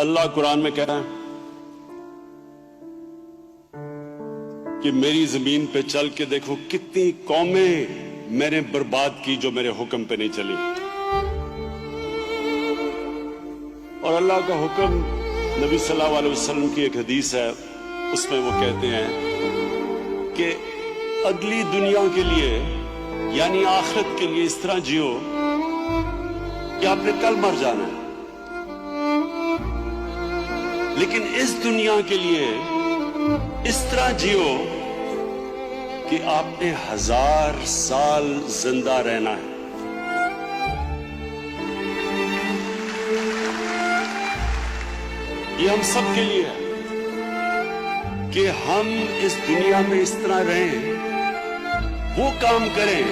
اللہ قرآن میں کہہ رہا ہے کہ میری زمین پہ چل کے دیکھو کتنی قومیں میں نے برباد کی جو میرے حکم پہ نہیں چلی. اور اللہ کا حکم نبی صلی اللہ علیہ وسلم کی ایک حدیث ہے، اس میں وہ کہتے ہیں کہ اگلی دنیا کے لیے یعنی آخرت کے لیے اس طرح جیو کہ آپ نے کل مر جانا ہے، لیکن اس دنیا کے لیے اس طرح جیو کہ آپ نے 1000 سال زندہ رہنا ہے. یہ ہم سب کے لیے ہے کہ ہم اس دنیا میں اس طرح رہیں، وہ کام کریں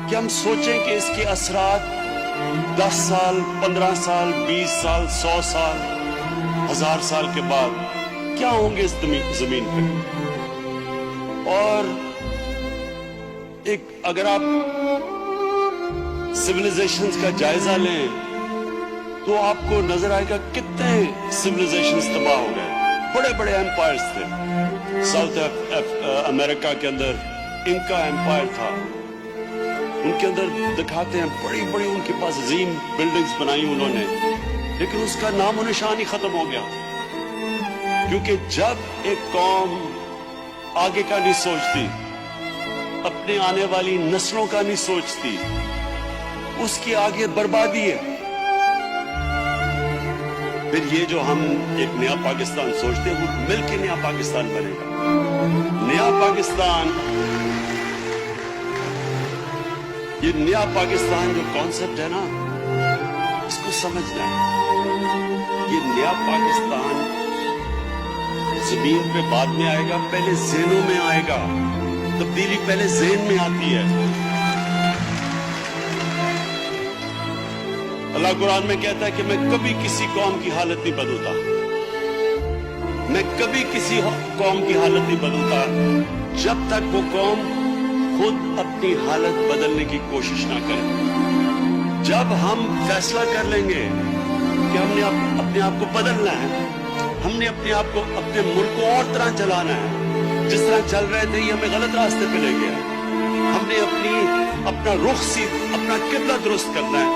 کہ ہم سوچیں کہ اس کے اثرات 10 سال 15 سال 20 سال 100 سال 1000 سال کے بعد کیا ہوں گے اس زمین پہ. اور اگر آپ سیویلائزیشنز کا جائزہ لیں تو آپ کو نظر آئے گا کتنے سیویلائزیشنز تباہ ہو گئے. بڑے بڑے ایمپائرز تھے. ساؤتھ امریکہ کے اندر انکا ایمپائر تھا، ان کے اندر دکھاتے ہیں بڑی بڑی ان کے پاس عظیم بلڈنگز بنائی انہوں نے، لیکن اس کا نام و نشان ہی ختم ہو گیا. کیونکہ جب ایک قوم آگے کا نہیں سوچتی، اپنے آنے والی نسلوں کا نہیں سوچتی، اس کی آگے بربادی ہے. پھر یہ جو ہم ایک نیا پاکستان سوچتے ہیں وہ مل کے نیا پاکستان بنے گا. نیا پاکستان، یہ نیا پاکستان جو کانسیپٹ ہے نا، اس کو سمجھنا ہے. یہ نیا پاکستان زمین پہ بعد میں آئے گا، پہلے ذہنوں میں آئے گا. تبدیلی پہلے ذہن میں آتی ہے. اللہ قرآن میں کہتا ہے کہ میں کبھی کسی قوم کی حالت نہیں بدلتا، میں کبھی کسی قوم کی حالت نہیں بدلتا جب تک وہ قوم خود اپنی حالت بدلنے کی کوشش نہ کرے. جب ہم فیصلہ کر لیں گے کہ ہم نے اپنے آپ کو بدلنا ہے، ہم نے اپنے آپ کو اپنے ملک کو اور طرح چلانا ہے، جس طرح چل رہے تھے یہ ہمیں غلط راستے پہ لے گیا. ہم نے اپنا رخ اپنا قبلہ درست کرنا ہے.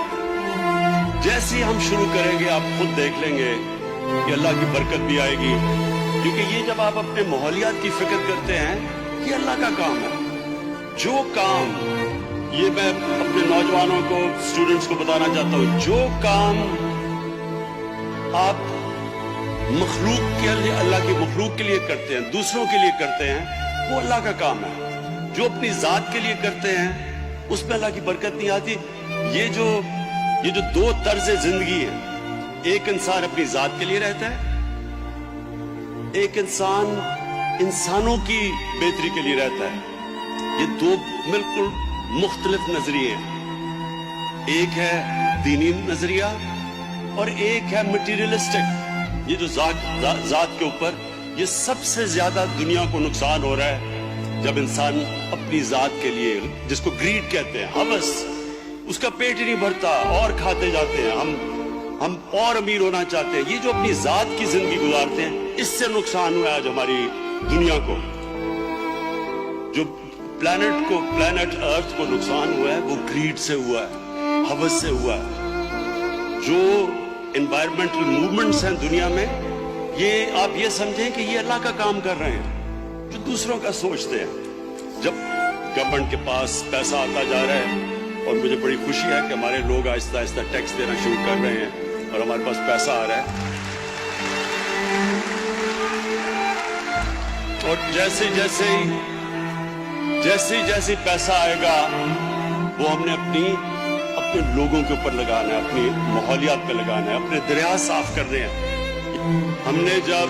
جیسے ہم شروع کریں گے آپ خود دیکھ لیں گے کہ اللہ کی برکت بھی آئے گی. کیونکہ یہ جب آپ اپنے ماحولیات کی فکر کرتے ہیں یہ اللہ کا کام ہے. جو کام، یہ میں اپنے نوجوانوں کو اسٹوڈنٹس کو بتانا چاہتا ہوں، جو کام آپ مخلوق کے لیے، اللہ کی مخلوق کے لیے کرتے ہیں، دوسروں کے لیے کرتے ہیں، وہ اللہ کا کام ہے. جو اپنی ذات کے لیے کرتے ہیں اس میں اللہ کی برکت نہیں آتی. یہ جو دو طرز زندگی ہے، ایک انسان اپنی ذات کے لیے رہتا ہے، ایک انسان انسانوں کی بہتری کے لیے رہتا ہے. یہ دو بالکل مختلف نظریے ہیں. ایک ہے دینی نظریہ اور ایک ہے مٹیریلسٹک. یہ جو ذات کے اوپر، یہ سب سے زیادہ دنیا کو نقصان ہو رہا ہے جب انسان اپنی ذات کے لیے، جس کو گریڈ کہتے ہیں، ہوس، اس کا پیٹ ہی نہیں بھرتا اور کھاتے جاتے ہیں. ہم اور امیر ہونا چاہتے ہیں. یہ جو اپنی ذات کی زندگی گزارتے ہیں، اس سے نقصان ہوا ہے آج ہماری دنیا کو. جو پلانٹ ارتھ کو نقصان ہوا ہے وہ گریڈ سے ہوا ہے، ہوس سے ہوا ہے. جو انوائرمنٹل موومنٹس ہیں دنیا میں، یہ آپ یہ سمجھیں کہ یہ اللہ کا کام کر رہے ہیں جو دوسروں کا سوچتے ہیں. جب گورنمنٹ کے پاس پیسہ آتا جا رہا ہے، اور مجھے بڑی خوشی ہے کہ ہمارے لوگ آہستہ آہستہ ٹیکس دینا شروع کر رہے ہیں اور ہمارے پاس پیسہ آ رہا ہے، اور جیسے پیسہ آئے گا وہ ہم نے اپنے لوگوں کے اوپر لگانا ہے، اپنی ماحولیات پہ لگانا ہے، اپنے دریا صاف کرنے ہیں. ہم نے جب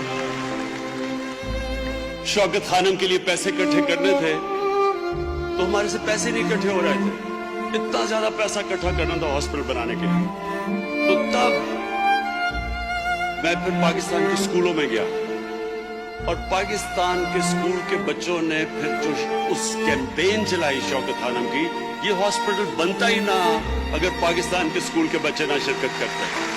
شوکت خانم کے لیے پیسے اکٹھے کرنے تھے تو ہمارے سے پیسے نہیں اکٹھے ہو رہے تھے. اتنا زیادہ پیسہ اکٹھا کرنا تھا ہاسپٹل بنانے کے لیے. تو تب میں پھر پاکستان کے اسکولوں میں گیا اور پاکستان کے اسکول کے بچوں نے پھر جو اس کیمپین چلائی شوکت خانم کی، یہ ہاسپٹل بنتا ہی نہ اگر پاکستان کے اسکول کے بچے نہ شرکت کرتے.